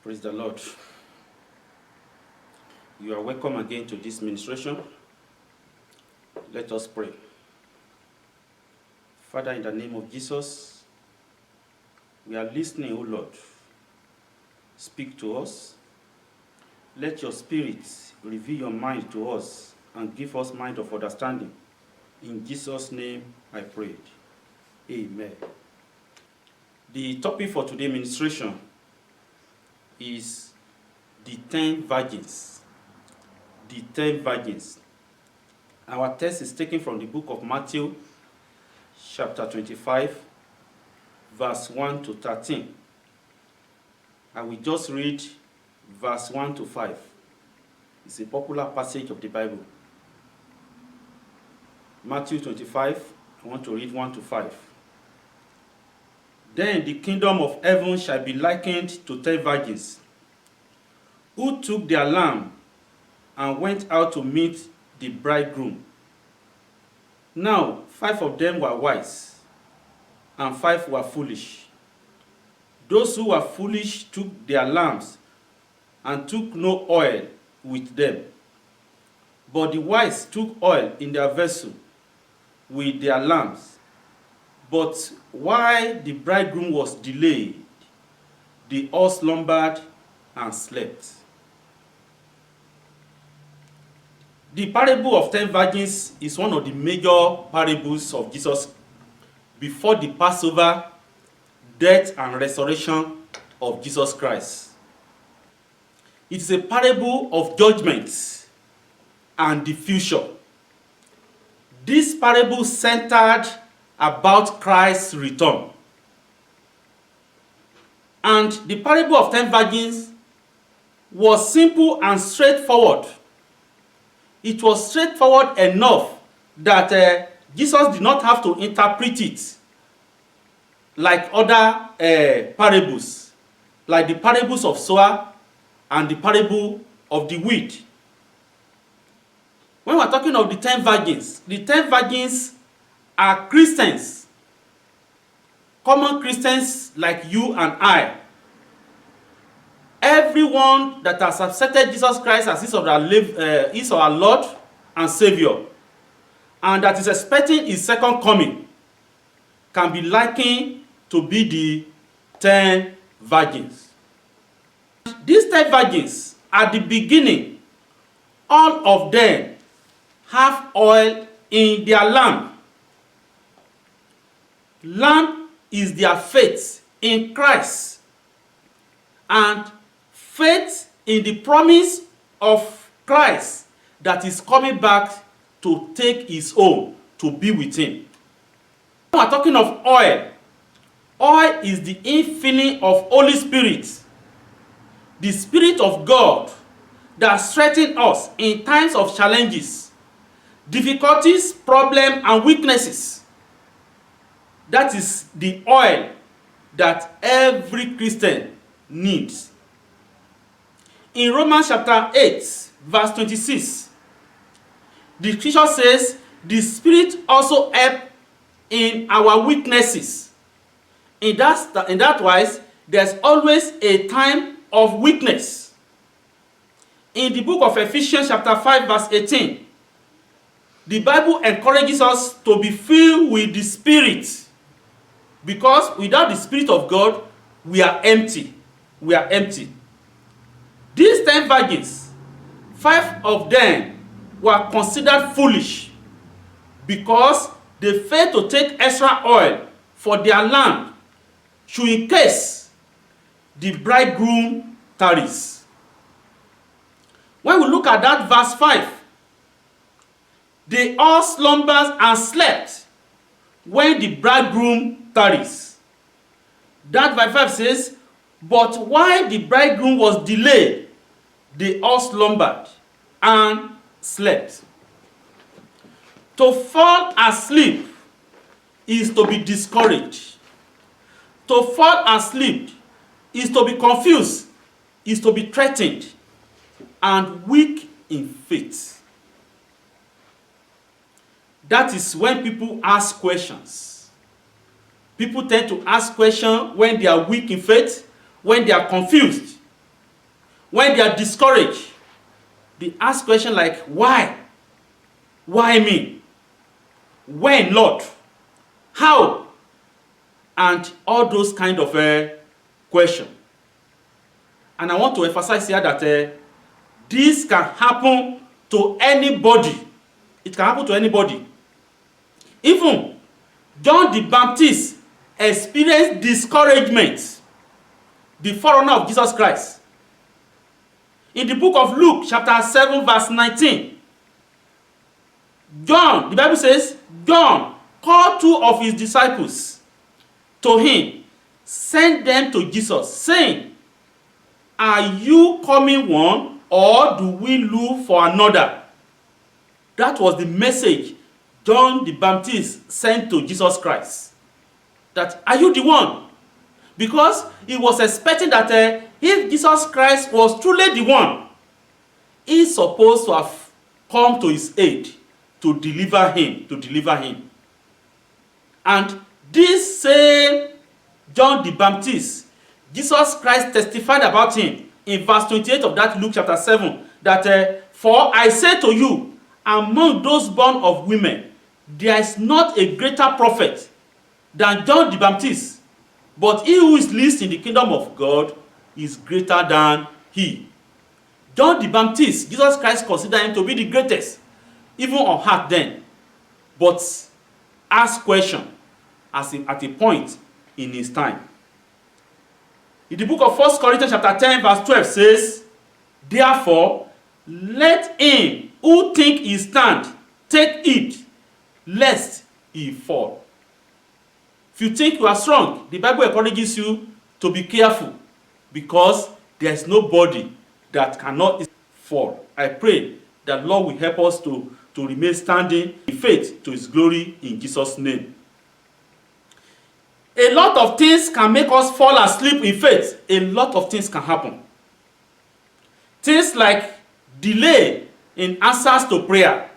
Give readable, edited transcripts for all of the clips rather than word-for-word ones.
Praise the Lord. You are welcome again to this ministration. Let us pray. Father, in the name of Jesus, we are listening, O Lord. Speak to us. Let your Spirit reveal your mind to us and give us mind of understanding. In Jesus' name I prayed. Amen. The topic for today's ministration is the 10 virgins. The 10 virgins. Our text is taken from the book of Matthew, chapter 25, verse 1 to 13. I will just read verse 1 to 5. It's a popular passage of the Bible. Matthew 25, I want to read 1 to 5. Then the kingdom of heaven shall be likened to 10 virgins, who took their lamp and went out to meet the bridegroom. Now 5 of them were wise, and 5 were foolish. Those who were foolish took their lamps and took no oil with them. But the wise took oil in their vessel with their lamps. But while the bridegroom was delayed, they all slumbered and slept. The parable of 10 virgins is one of the major parables of Jesus before the Passover, death and resurrection of Jesus Christ. It is a parable of judgment and the future. This parable centered about Christ's return. And the parable of 10 virgins was simple and straightforward. It was straightforward enough that Jesus did not have to interpret it like other parables, like the parables of sower and the parable of the wheat. When we're talking of the 10 virgins are Christians, common Christians like you and I. Everyone that has accepted Jesus Christ as is our Lord and Savior, and that is expecting his second coming, can be likened to be the 10 virgins. These 10 virgins, at the beginning, all of them have oil in their lamp. Lamp is their faith in Christ, and faith in the promise of Christ that is coming back to take his own, to be with him. When we're talking of oil, oil is the infilling of Holy Spirit, the Spirit of God that strengthens us in times of challenges, difficulties, problems, and weaknesses. That is the oil that every Christian needs. In Romans chapter 8, verse 26, the scripture says, the Spirit also helps in our weaknesses. In that wise, there's always a time of weakness. In the book of Ephesians chapter 5, verse 18, the Bible encourages us to be filled with the Spirit, because without the Spirit of God, we are empty. We are empty. These 10 virgins, 5 of them were considered foolish because they failed to take extra oil for their lamp, should in case the bridegroom tarries. When we look at that verse 5, they all slumbered and slept when the bridegroom tarries. That verse 5 says, but while the bridegroom was delayed, they all slumbered and slept. To fall asleep is to be discouraged. To fall asleep is to be confused, is to be threatened, and weak in faith. That is when people ask questions. People tend to ask questions when they are weak in faith, when they are confused, when they are discouraged, they ask questions like, why? Why me? When, Lord? How? And all those kind of questions. And I want to emphasize here that this can happen to anybody. It can happen to anybody. Even John the Baptist experienced discouragement, the forerunner of Jesus Christ. In the book of Luke, chapter 7, verse 19, John, the Bible says, John called 2 of his disciples to him, sent them to Jesus, saying, are you coming one, or do we look for another? That was the message John the Baptist sent to Jesus Christ. That, are you the one? Because he was expecting that if Jesus Christ was truly the one, he's supposed to have come to his aid to deliver him. And this same John the Baptist, Jesus Christ testified about him in verse 28 of that Luke chapter 7, that for I say to you, among those born of women, there is not a greater prophet than John the Baptist, but he who is least in the kingdom of God is greater than he. John the Baptist, Jesus Christ considered him to be the greatest, even on earth then, but asked question at a point in his time. In the book of 1 Corinthians chapter 10 verse 12 says, therefore, let him who think he stand take heed, lest he fall. If you think you are strong, the Bible encourages you to be careful, because there is nobody that cannot fall. I pray that Lord will help us to remain standing in faith to his glory in Jesus' name. A lot of things can make us fall asleep in faith. A lot of things can happen. Things like delay in answers to prayer.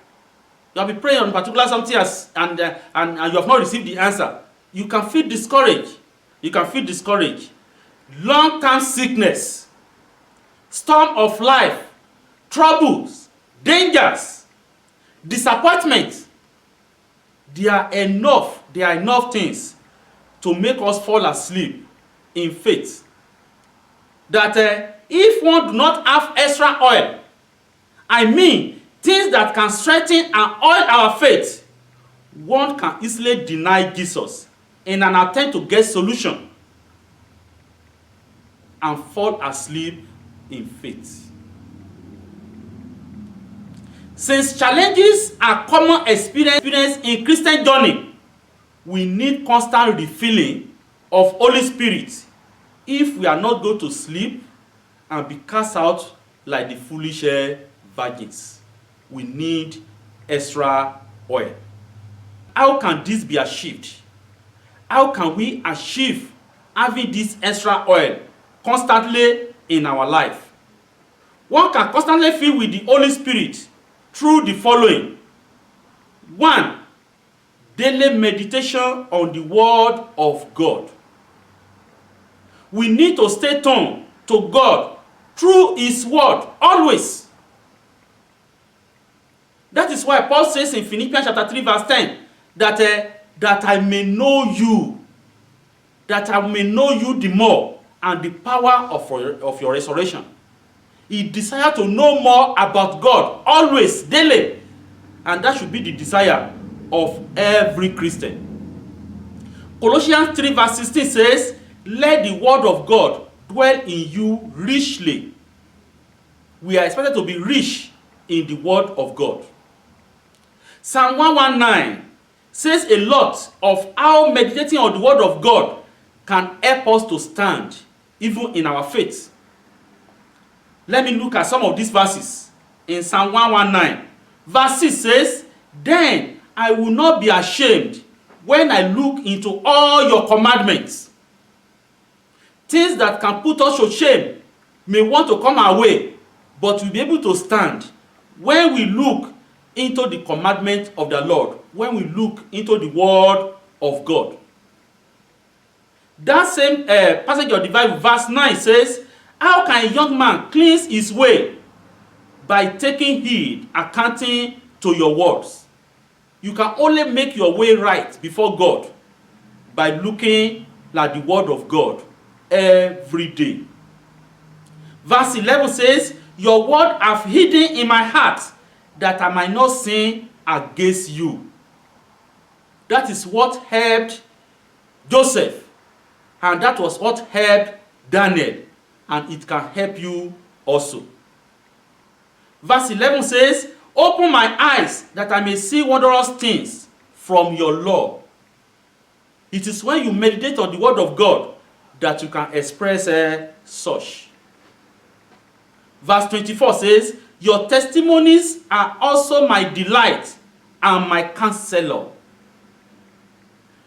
You have been praying on a particular something and you have not received the answer. You can feel discouraged. Long-term sickness, storm of life, troubles, dangers, disappointment. There are enough things to make us fall asleep in faith. That if one do not have extra oil, I mean things that can strengthen and oil our faith, one can easily deny Jesus in an attempt to get solution and fall asleep in faith. Since challenges are common experience in Christian journey, we need constant refilling of Holy Spirit if we are not going to sleep and be cast out like the foolish virgins. We need extra oil. How can this be achieved? How can we achieve having this extra oil constantly in our life? One can constantly fill with the Holy Spirit through the following. 1. Daily meditation on the Word of God. We need to stay tuned to God through His Word always. That is why Paul says in Philippians chapter 3 verse 10 that I may know you, the more, and the power of your resurrection. He desires to know more about God always, daily, and that should be the desire of every Christian. Colossians 3 verse 16 says, let the word of God dwell in you richly. We are expected to be rich in the word of God. Psalm 119 says a lot of how meditating on the word of God can help us to stand even in our faith. Let me look at some of these verses in Psalm 119. Verse 6 says, then I will not be ashamed when I look into all your commandments. Things that can put us to shame may want to come our way, but we'll be able to stand when we look into the commandment of the Lord, when we look into the word of God. That same passage of the Bible, verse 9 says, How can a young man cleanse his way? By taking heed, accounting to your words. You can only make your way right before God by looking like the word of God every day. Verse 11 says, your word I've hidden in my heart, that I might not sin against you. That is what helped Joseph, and that was what helped Daniel, and it can help you also. Verse 11 says, open my eyes that I may see wondrous things from your law. It is when you meditate on the word of God that you can express such. Verse 24 says, your testimonies are also my delight and my counselor.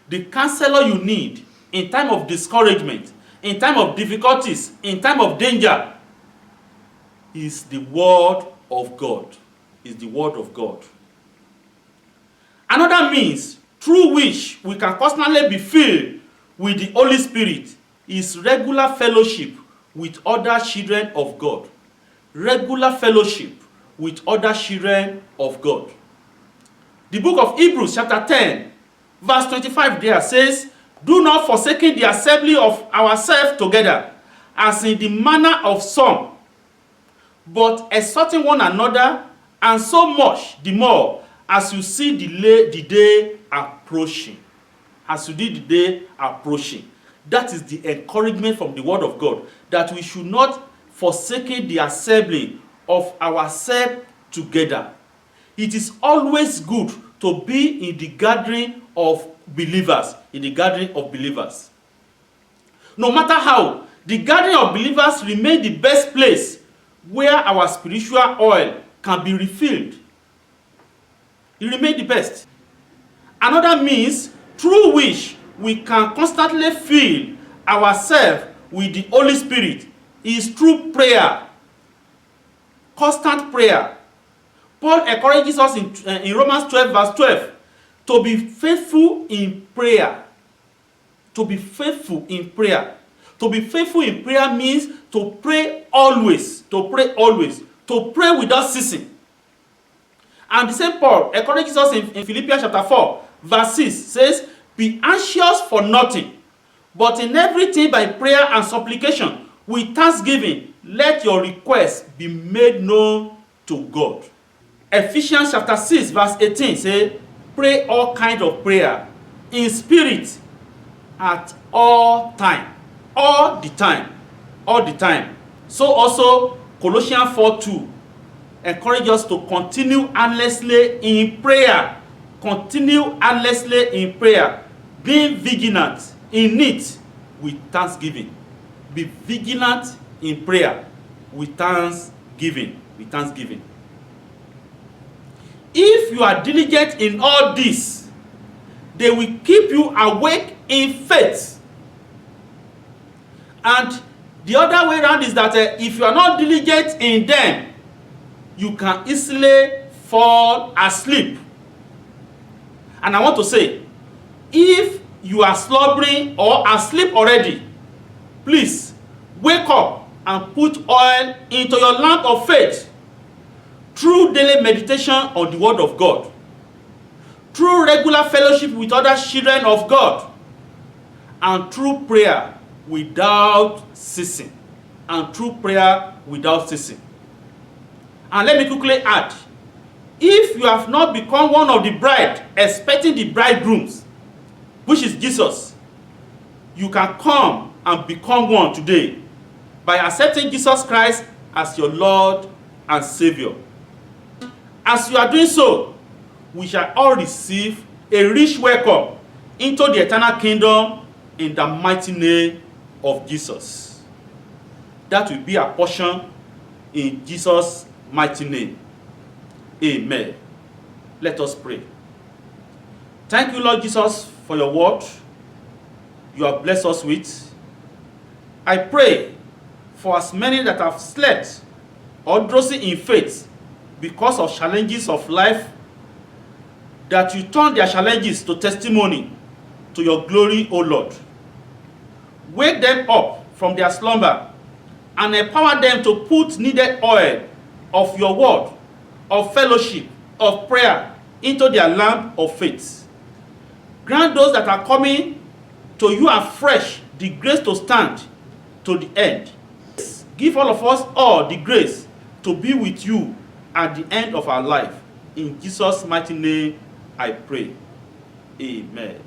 The counselor you need in time of discouragement, in time of difficulties, in time of danger, is the word of God. Is the word of God. Another means through which we can constantly be filled with the Holy Spirit is regular fellowship with other children of God. Regular fellowship with other children of God. The book of Hebrews chapter 10 verse 25 there says, do not forsake the assembly of ourselves together, as in the manner of some, but exhorting one another, and so much the more as you see the day approaching. As you see the day approaching. That is the encouragement from the word of God, that we should not forsake the assembly of ourselves together. It is always good to be in the gathering of believers. In the gathering of believers. No matter how, the gathering of believers remains the best place where our spiritual oil can be refilled. It remains the best. Another means through which we can constantly fill ourselves with the Holy Spirit is through prayer. Constant prayer. Paul encourages us in Romans 12 verse 12 to be faithful in prayer. To be faithful in prayer. To be faithful in prayer means to pray always. To pray always. To pray without ceasing. And the same Paul encourages us in Philippians chapter 4 verse 6 says, be anxious for nothing, but in everything by prayer and supplication with thanksgiving let your requests be made known to God. Ephesians chapter 6 verse 18 says, pray all kinds of prayer in spirit at all time. All the time. All the time. So also Colossians 4:2 encourages us to continue earnestly in prayer. Continue earnestly in prayer. Being vigilant in it with thanksgiving. Be vigilant in prayer with thanksgiving. With thanksgiving. If you are diligent in all this, they will keep you awake in faith. And the other way around is that if you are not diligent in them, you can easily fall asleep. And I want to say, if you are slumbering or asleep already, please wake up and put oil into your lamp of faith through daily meditation on the word of God, through regular fellowship with other children of God, and through prayer without ceasing. And through prayer without ceasing. And let me quickly add, if you have not become one of the bride expecting the bridegrooms, which is Jesus, you can come and become one today by accepting Jesus Christ as your Lord and Savior. As you are doing so, we shall all receive a rich welcome into the eternal kingdom in the mighty name of Jesus. That will be our portion in Jesus' mighty name. Amen. Let us pray. Thank you, Lord Jesus, for your word you have blessed us with. I pray for as many that have slept or drowsy in faith because of challenges of life, that you turn their challenges to testimony to your glory, O Lord. Wake them up from their slumber and empower them to put needed oil of your word, of fellowship, of prayer into their lamp of faith. Grant those that are coming to you afresh the grace to stand to the end. Give all of us all the grace to be with you at the end of our life. In Jesus' mighty name, I pray. Amen.